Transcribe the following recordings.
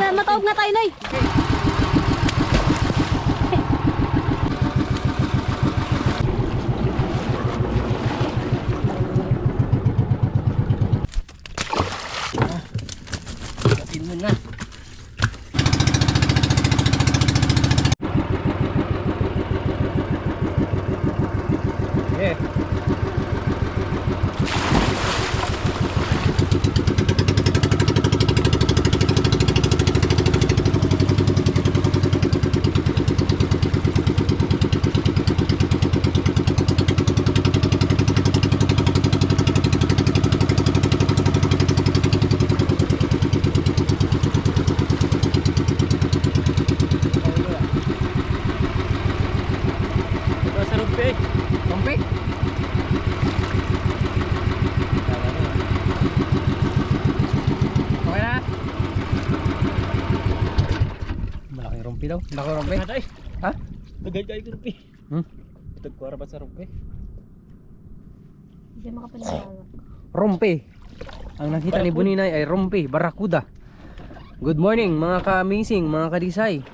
Matawag nga tayo, Nay. Kapin mo na. Yeah. Rompe? Okay na? Malaking rompe daw. Malaking rompe? Ha? Tagay kayo rumpi. Tagkuara ba sa rumpi? Hindi makapaniwala. Rompe. Ang nakita ni Buninay ay rompe, barakuda. Good morning mga ka-amazing, mga ka-disay.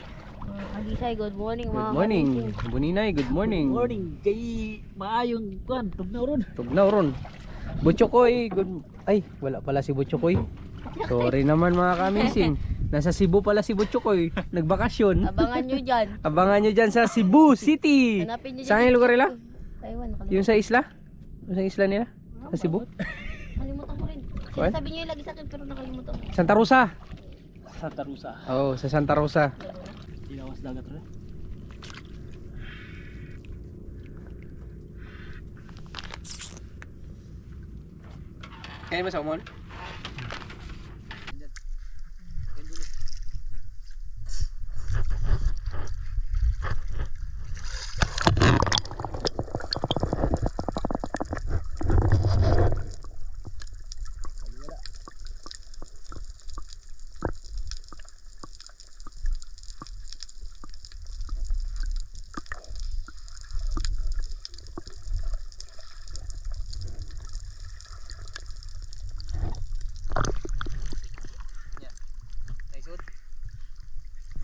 Agisay, good morning mga Good morning. kamising. Buninay, good morning. Morning. Kay maayong kuan. Tugnaw ron. Tugnaw ron. Butchokoy, good. Ay, wala pala si Butchokoy. Sorry naman mga ka-amazing. Nasa Cebu pala si Butchokoy. Nagbakasyon. Abangan nyo dyan. Abangan nyo dyan sa Cebu City. Hanapin nyo dyan. Saan yung lugar nila? Taiwan, nakalimutan. Yung sa isla? Yung sa isla nila? Sa Cebu? Nakalimutan ko rin. What? Sabi nyo yung lagi sa akin pero nakalimutan ko. Santa Rosa. Santa Rosa. Oo, sa Santa Rosa. Ilawas dagat ron. Kaya mo sa umon?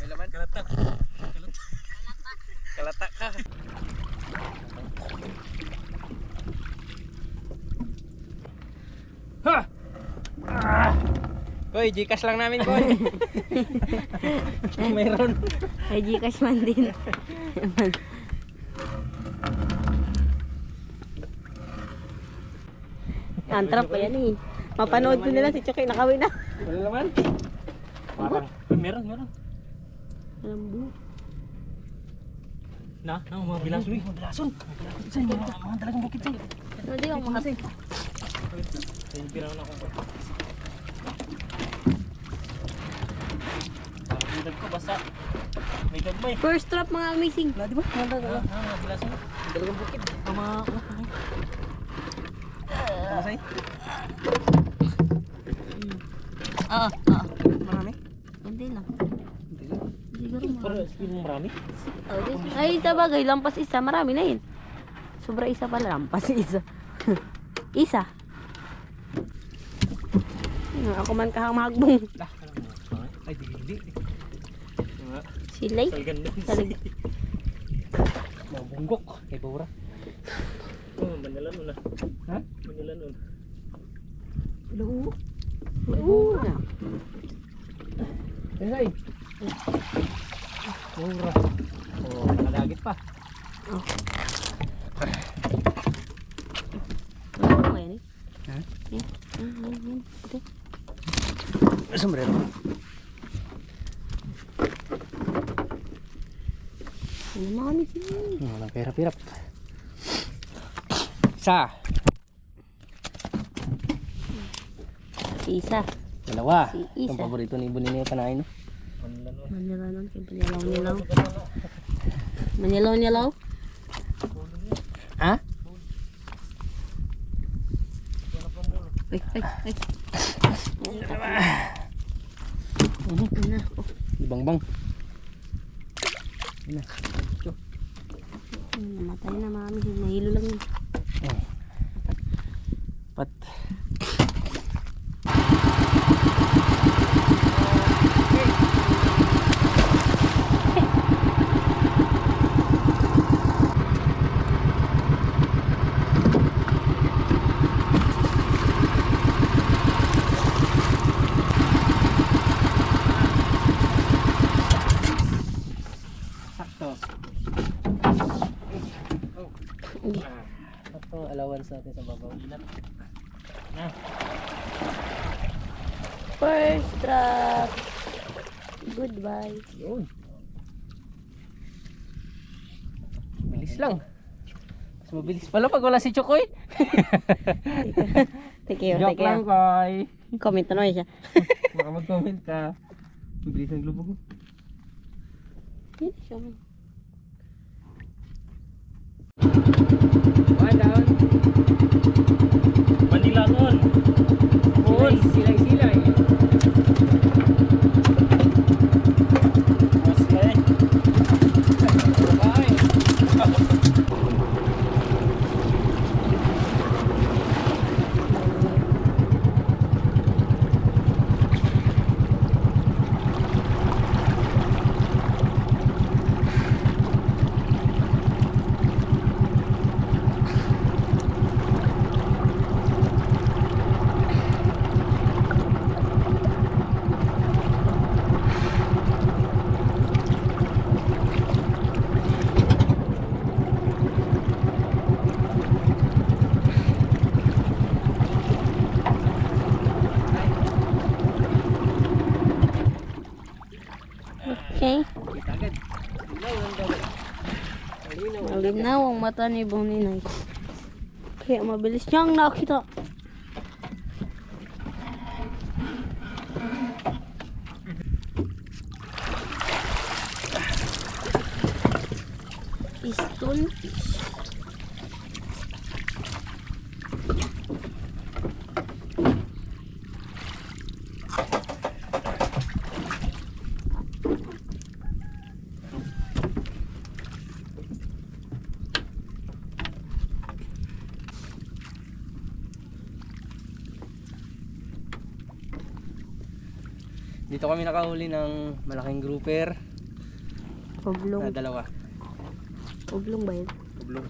May laman? Kalatak. Kalatak ka. Ha! Koy, Gcash lang namin, Koy. Meron. Ay, Gcash man din. Antrap pa yan eh. Mapanood ko nila si Chokoy nakawin na. Wala naman. Parang. Meron. Lambu. Na, mga bilas uy. Mga bilason. Mga talagang bukid sa'yo. Hindi ako makasi. Ayun, piraw na ako. Parang ko basta. May gagmay. First trap mga amazing. Wala, di ba? Mga bilason. Talagang bukid. Mga Masay? Oo. Marami? Hindi lang. Hindi lang. Siguro Pero yung marami. Ay, sabagay, lampas isa. Marami na yun. Sobra isa pala. Lampas isa. Isa. Ako man kahang mahagbong. Ay, di. Silay. Salgan din. Salig. Mga bunggok. Kay Bora. Manila nun ah. Ha? Manila nun. Hello. Oo. Ay. Bora. Oh, malagit pa. Ano mo yan eh? Ha? Yan. Ito. Sombrero. Ano mga amazing? Walang pirap-pirap. Isa. Isa. Dalawa. Si Isa. Ang paborito ni Bunin niya panain. No? Manila nun. Manilaw nun. Kaya panilaw. Manilaw. Ha? Ay. Ano? Ibang-bang. Ano? Namatay na mga amazing. Nahilo lang yun. Pat. Okay. Ito ang allowance natin sa babaw. Na. First drop. Goodbye. Yun. Bilis lang. Mas mabilis pala pag wala si Chokoy. Thank you. Joke Thank lang, you. Koy. Comment na naman siya. Baka mag-comment ka. Bilis ng lubog. Yun siya. One down. Manila doon. Silay. Okay. Bye. Okay. Agad. Ilaw lang daw. Malinaw. Malinaw ang mata ni Bong Ninay. Kaya mabilis niyang nakita. Piston fish. Dito kami nakahuli ng malaking grouper na Oblong. dalawa. Oblong ba yun? Ublong.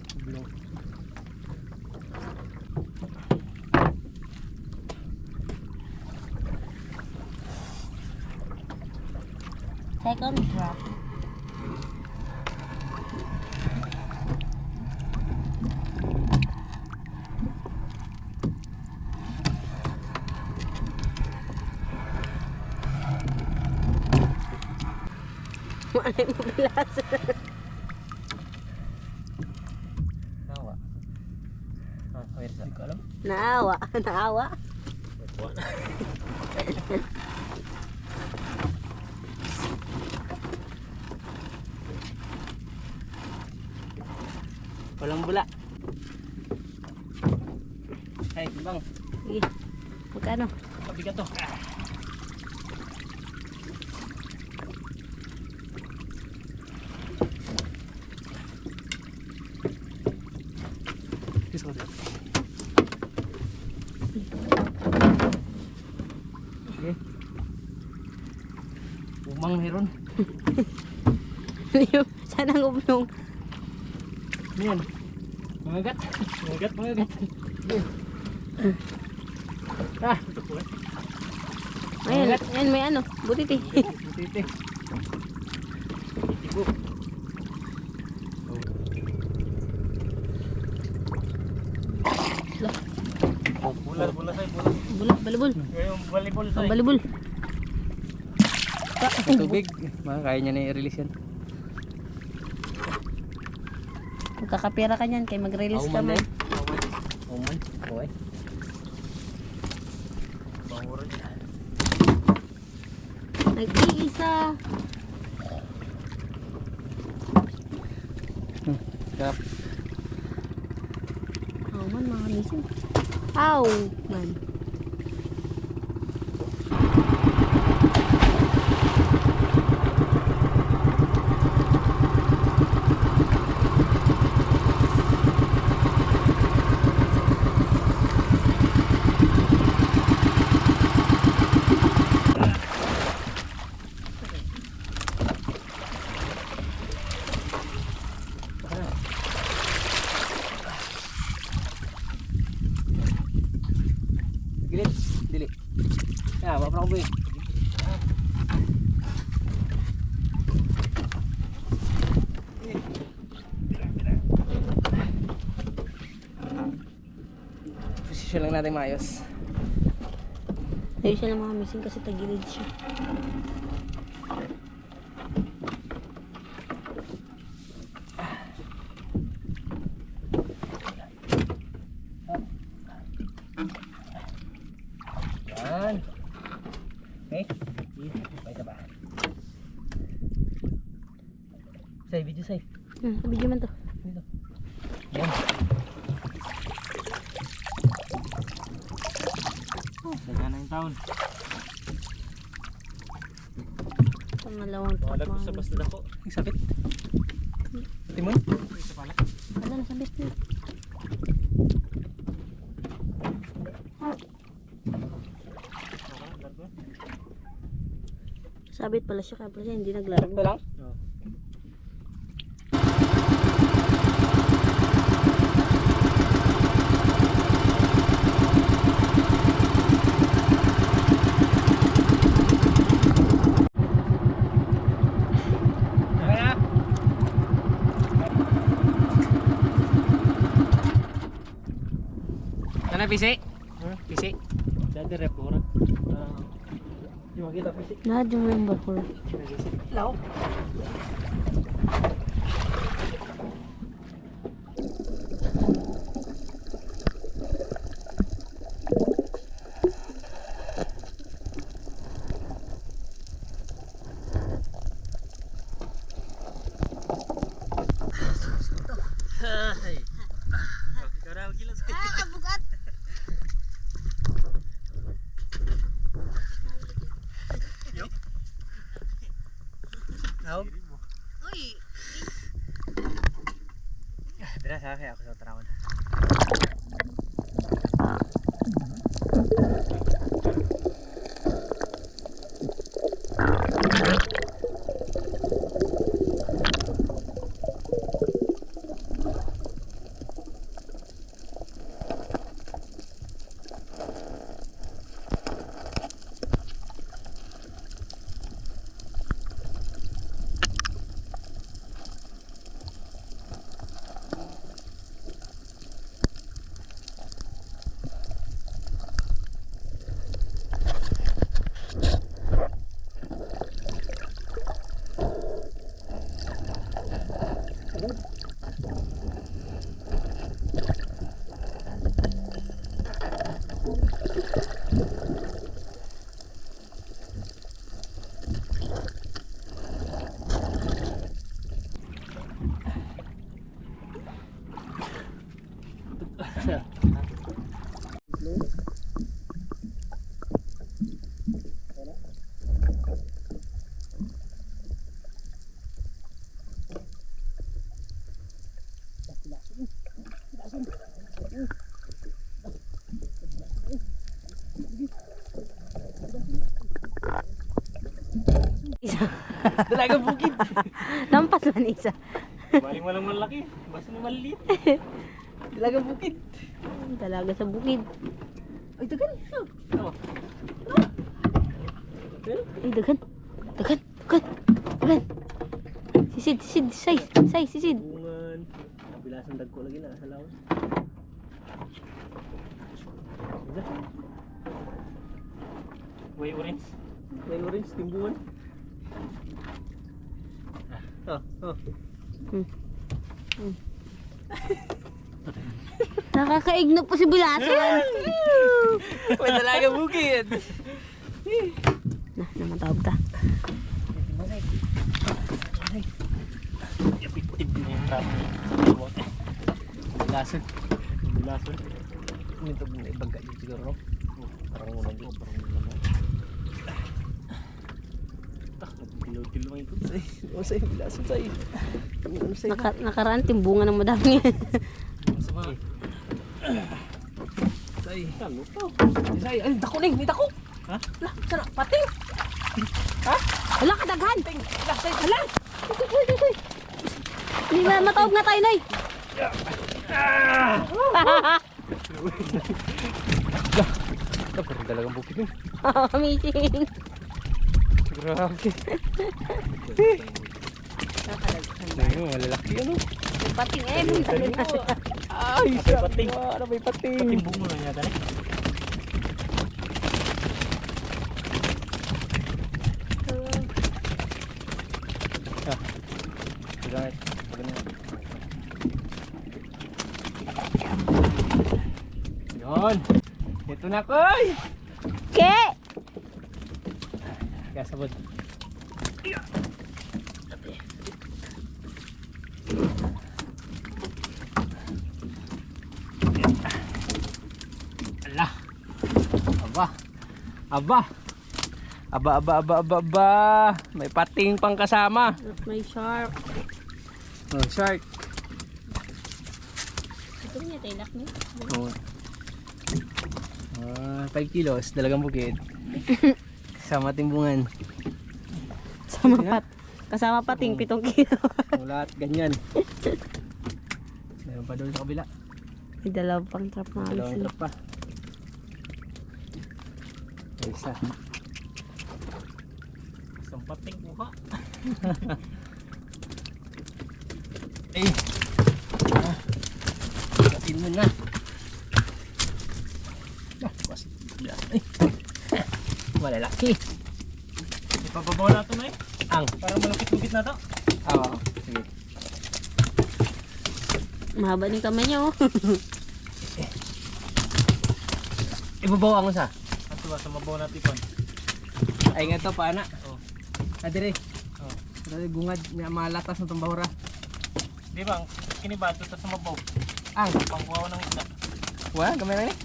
Second drop. Malay mo bilas. Nawa. Wait, hindi ko alam. Naawa. Naawa. Walang bula. Hey, bang. Sige. Magkano? Pabigat to. Okay. Umang meron. Sana ang oblong. Yan. Mangagat. Mangagat. Ah, ito po eh. Ayan, ayan may ano. Butiti. Butiti. Ibo. Bulat say, bulat. Bulak, balibul. Yung volleyball Ang say. balibul. Sa tubig. Kaya niya na i-release yan. Magkakapira ka niyan kay mag-release ka man. Uman. Okay. Banguro niya. Nag-iisa. Kap. Oh man, mga misin. Ow, man. Gilid. Dili. Ya, bawa pernah boy. Posisyon lang natin maayos. Ayun siya ng mga missing kasi tagilid siya. Yan. Okay. May taba. Say, video say. Video man to. Dito. Yan. Daga na yung taon. Pangalawang Wala ko sa tapang. basta dako. Sabit. Timon. Isa pala. Wala na sabit na. Sabit pala siya kaya pala siya hindi naglargo. Ito lang? Oo. Okay na. Sana pisi? Pisi? Dati rep ora. Yung makita pisi. Lahat yung member ko. Lao. Ay. Karang gila sa. Bugat! Lao. Uy! Dira sa kaya ako sa tarawan. Isa. Dalagang bukid. Lampas man isa. Maling walang malaki. Basta na maliit. Dalagang bukid. Talaga sa bukid. Ay, tagal. Oh. Ay, dagan. Dagan. Dagan. Dagan. Sisid, sisid, say, say, sisid. Bungan. Bilasan dagko lagi na sa lawas. Way orange. Way orange, timbungan. Oh. Nakakaigno po si Bulasan. May dalagang bukid. Namatawag ta. Yapitib na yung trap. Bilasan. Bilasan. Ito na ibaga dito siguro, no? Parang ulang dito. Parang ulang dito. Nagpilaw-pilaw lang ito. Ano sa'yo? Bilasan sa'yo. Ano sa'yo? Nakaraan timbungan ng madami. Sama. Sa'yo. Ano to? Sa'yo. Ay, dako na. May dako. Ha? Wala. Sana. Pating. Ha? Wala ka daghan. Wala. Sa'yo. Wala. Hindi na matawag nga tayo, Noy. Ito, parang dalagang bukid yun. Amazing. Grabe. Kakalagsan ba? Ayun, malalaki ano. Yung pating eh, yung talo na. Ay, May pating. Ano may pating? Patimbong mo na niya dali. Gamit. Yun. Ito na koy. Ke! Kaya sabod. Ala. Aba. Aba. Aba, aba, aba, aba, aba. May pating pang kasama. At may shark. Oh, shark. Ito niya tailak niya. Oh. 5 kilos, dalagang bukid. Kasama timbungan. Kasama pating 7 kilo. Lahat ganyan. Meron pa doon sa kabila. May dalawang pang trap na alis Dalawang sila. trap pa. Isa. Isang pating kuha. Eh. Katin mo na. Kasi. Ay. Malalaki. Ipababaw na ito na eh. Ang. Para malupit-lupit na ito. Oo. Sige. Mahaba ni kamay niya oh. Ibabaw ang sa. Ato ba sa mabaw na tipon. Ay nga to paana. Oh. Adire. Oh. Dali gungad niya malatas ng tumbahura. Di ba? Ang kinibato ito sa mabaw. Ang. Pangkuha ng isda. Wa gamay na ni.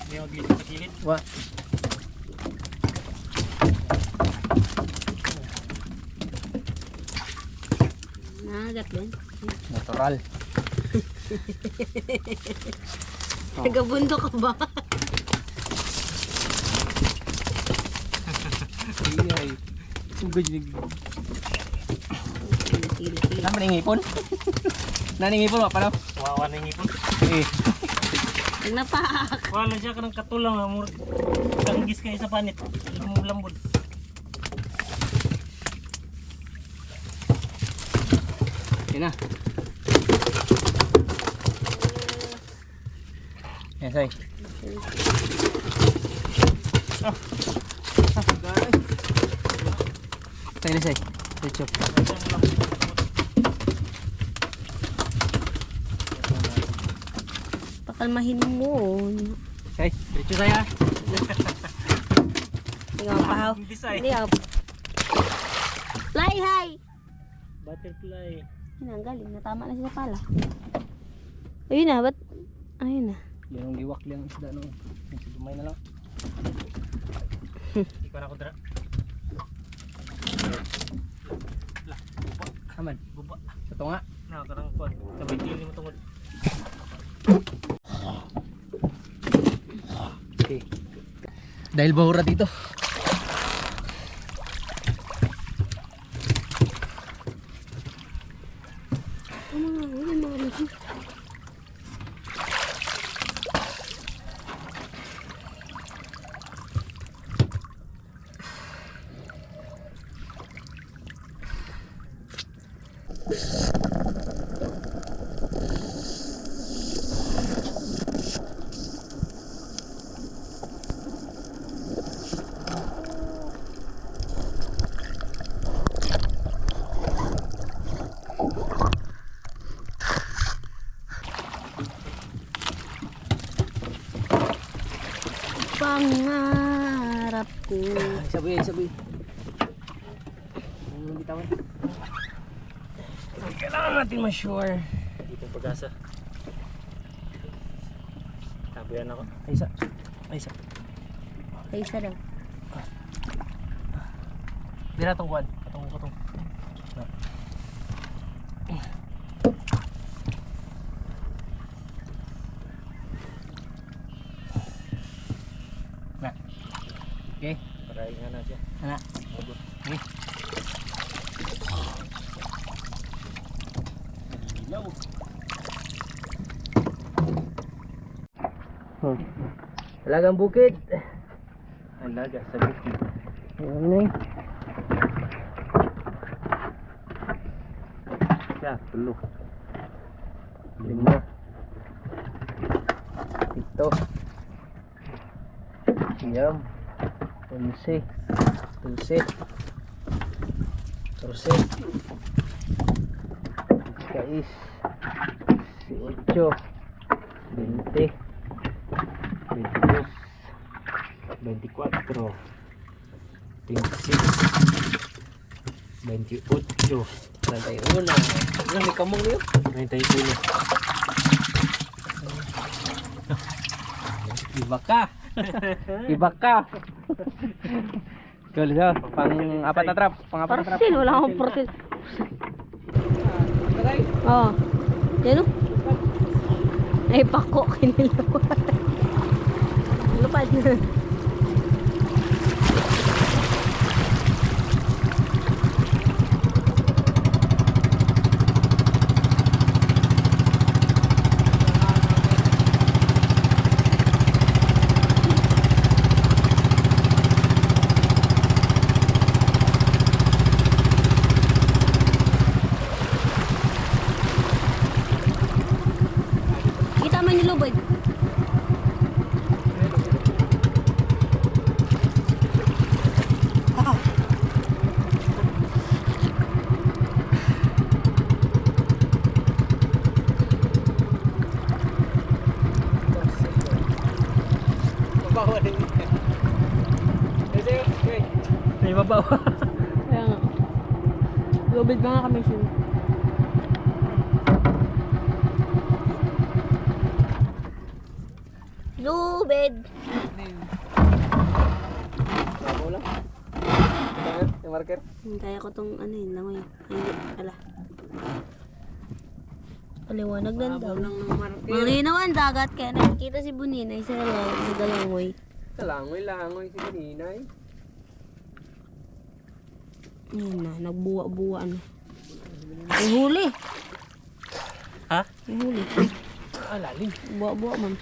Hindi mag-gilid sa gilid. Wa. Nagat din. Natural. Tagabundo ka ba? Ay. Sugod ni. Tili. Nama ning ipon? Naning ipon wa pa daw. Wawa na yung ipon. Eh. Nagnapak. Wala siya ka ng katulang na murag. Kanggis kayo sa panit. Lambod. Yan na. Yan say. Gay. Tayo na say. Ketchup. Pakalmahin mo. Say, diretso saya. Tingnan pa how. Hindi say. Hindi ako. Fly high. Butterfly. Yun ang galing. Natama na siya sa pala. Ayun na. Ba't? Ayun na. Yan ang liwak lang isda no. Sumay na lang. Ikaw na ko dra. Aman. Buba. Sa tunga. Nakakarang kuwan. Sabay tili mo tungod. Okay. Dahil bahura dito. Pangarap ko. Sabi, sabi. Ano bitawan? Kailangan natin ma-sure. Dito pag-asa. Tabuyan ako. Ay isa. Ay isa. Ay, isa daw. Di na itong kuwan. Katong katong. Na. Okay. Parahin nga na siya. Ana. Okay. Ilaw. Talagang bukid. Alaga sa bukid. Ayun na siya, 3. 5. 7. Siyam. 11. 12. 14. 16. 18. 20. 22. 24. 26. 28. 31. Ano may kamong niyo? 31. Iba ka. Iba ka. Cool, so, pang-apat na trap. Pang-apat na trap. Portil, wala akong portil. Oo. Yan o. Ay, pako. Kinilapad. Lupad. Kita man yung lubid. Babawa din. May babawa. Kaya nga. Lubid ba nga kami siya? Lubid. Babaw lang. Yung marker. Kaya ko tong ano yun, langoy. Ay, hindi. Ala. Paliwanag ng daw. Malinaw ang dagat kaya nakikita si Buninay sa Dalangoy. Langoy si Ninay. Ayun na, nagbuwa-buwa na. May huli. Ha? May huli. Ah, lalim. Buwa-buwa man.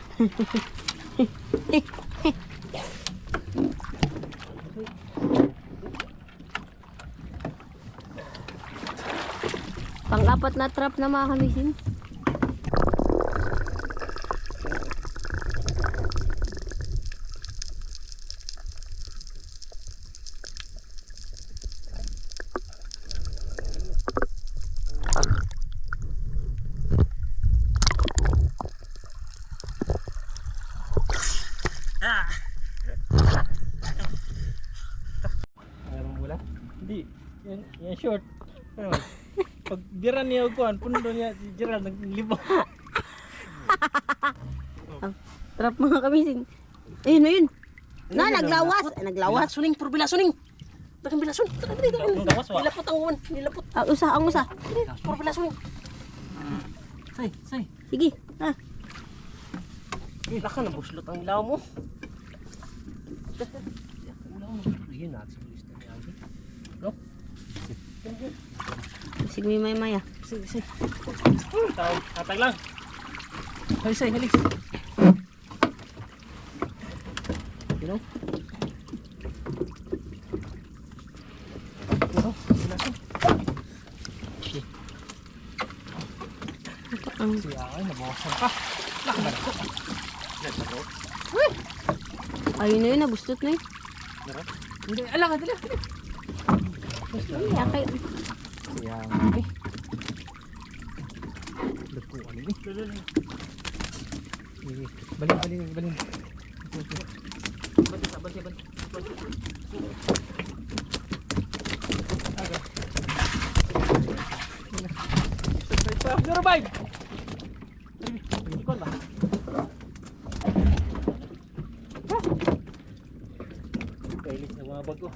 Pang-apat na trap na mga kamisin. Mayroong bula? Hindi. Yan short. Ano? Pag biran niya og kuan, puno niya si Gerald naglibang. Trap mga kamisin. Ayun, ayun. Na, naglawas. Naglawas. Suning, puro suning. Dagang bilasun. Ang gawas wa. Nilapot ang uwan. Nilapot. Ang usa, ang usa. Puro bilasun. Say. Sige. Ah. Laka na buslot ang ilaw mo. Yun natin sa lista ni Alvin. Sige, may maya. Sige. Tao, hatag lang. Say, halis. You know? Siya ay nabawasan pa. Nakabarko. Ayun na yun, nabustot na yun. Hindi, alang, dali. Kaya kayo. Siya eh. Lagkuan ini. Balin. Balik. Revive. Ikon ba? Kailis na mga bago.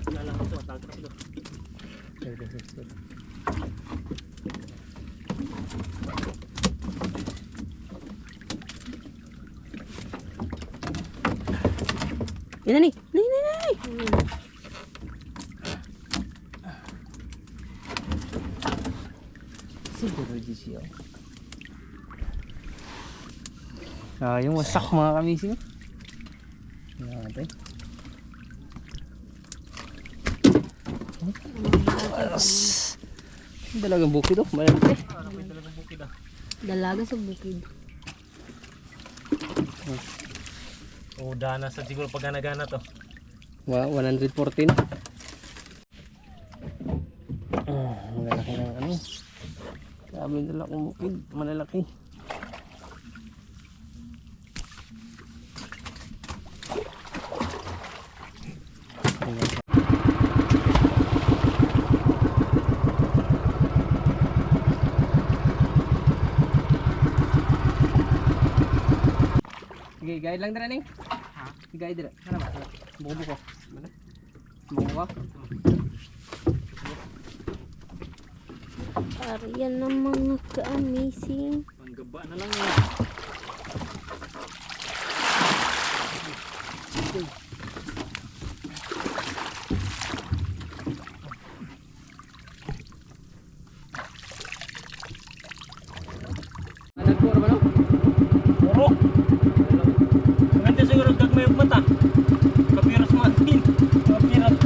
Lalang ko sa tagtra ko. Yan na ni. Nay. Siguro di siya. Yung wasak mga kamising. Yan natin. Dalagang bukid oh, malaki. Dalaga sa bukid. Oh, dana sa siguro pag gana-gana to. Wow, 114. Malalaki ng ano. Sabi nila kung bukid, malalaki. Sige, guide lang dira ning. Ha? Guide dira. Ano ba? Buko-buko. Buko. Ariyan ng mga ka-amazing. Panggaba na lang yan. Nagpuro ba no? Puro. Maganda siguro gagmay yung mata. Kapiras mo atin. Kapiras.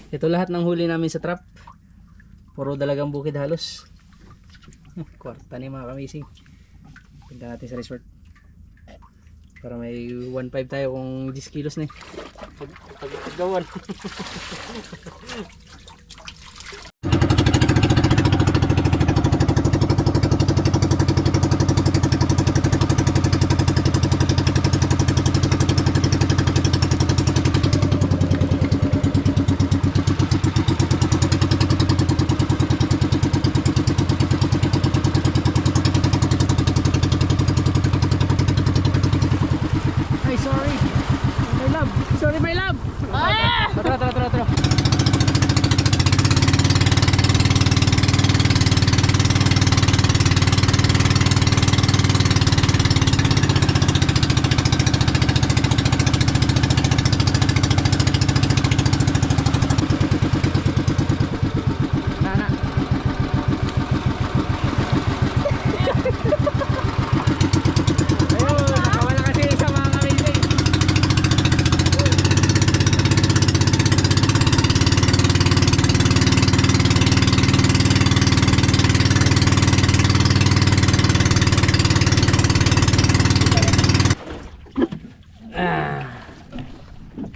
Ito lahat ng huli namin sa trap. Puro dalagang bukid halos. Kwarta ni mga kamising. Punta natin sa resort. Para may 1.5 tayo kung 10 kilos na eh. Paggawan. Ay, sorry. My love. Sorry, my love. Ah! Tara. Nana. Ayun, nakawala kasi sa mga kamising.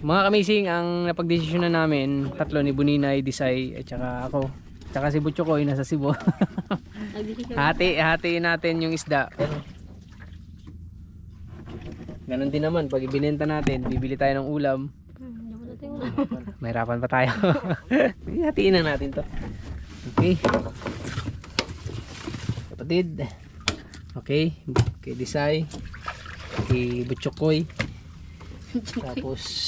Mga kamising, ang napagdesisyon na namin, tatlo ni Buninay, Disay, at saka ako. Tsaka si Butchokoy nasa Cebu. Hati natin yung isda. Ganon din naman, pag ibinenta natin, bibili tayo ng ulam. Mahirapan pa tayo. Hatiin na natin to. Okay. Kapatid. Okay. Kay Disay. Kay Butchokoy. Tapos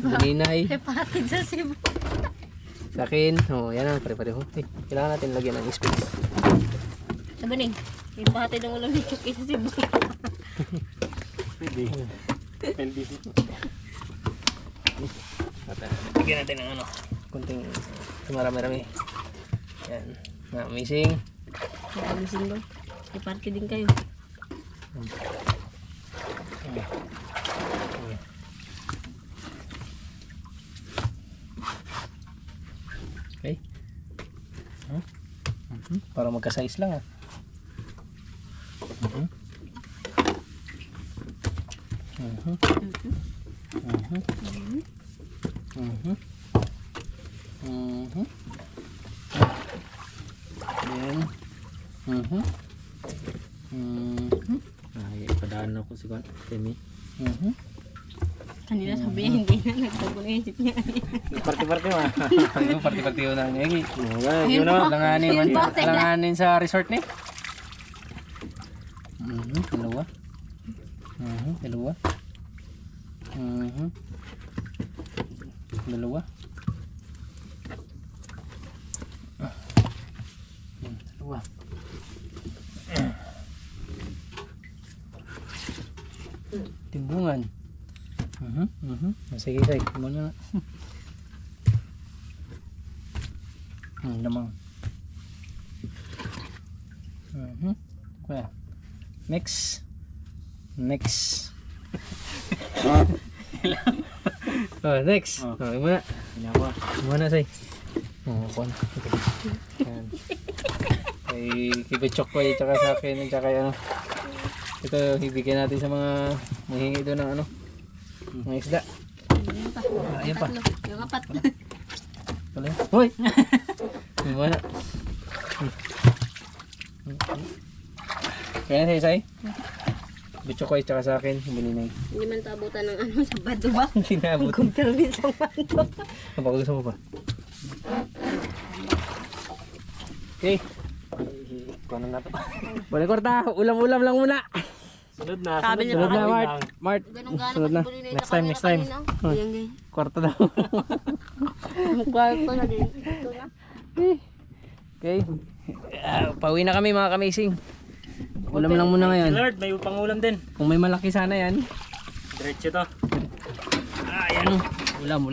Buninay. Hepatid sa Cebu. Sa akin. Oh, yan na, pare-pareho. Kailangan natin lagyan ng space. Sabi ning, hepatid ang ulam ni Chucky sa Cebu. Pwede. Pwede. Lagyan natin ng ano, kunting marami-rami. Yan. Na, amazing. Amazing daw. Hepatid din kayo. Okay. Para magka-size lang ah. Yan. Ay, padaan ako si Temi. Kanina sabi niya hindi na nagbago na yung isip niya. Party-party ma. Yung party-party na niya. Yun na. Langanin sa resort ni. Dalawa. Dalawa. Dalawa. Dalawa. Timbungan. Sige, sige. Muna na. Lamang. Kuya. Next. Oh, next. Oh. Oh, muna. Ginawa. Muna say. Oh, kon. Yan. Kay Kibechok ko tsaka sa akin tsaka ano. Ito ibigay natin sa mga mahingi doon ng ano. Mga isda. Ayun pa. Yung apat. Pala. Hoy. Muna. Kaya na say. Bechok ko tsaka sa akin, bumili na yun. Hindi man taabutan ng ano sa bato ba? Hindi naabot. Kumpirmis ang bato. Baka gusto mo pa. Okay. Kuha na to. Balik kwarta, ulam-ulam lang muna. Sunod na. Sabi niya, Sunod na, Ay, Mart. Mart. Ganun-gana Sunod na. pag Next time. Ayan gay. Kwarta daw. Ang kwarto na din. Ito na. Okay. Pauwi na kami mga kamising. Ulam lang muna ngayon. Lord, may pangulam din. Kung may malaki sana yan. Diretso to. Ayan. Ulam.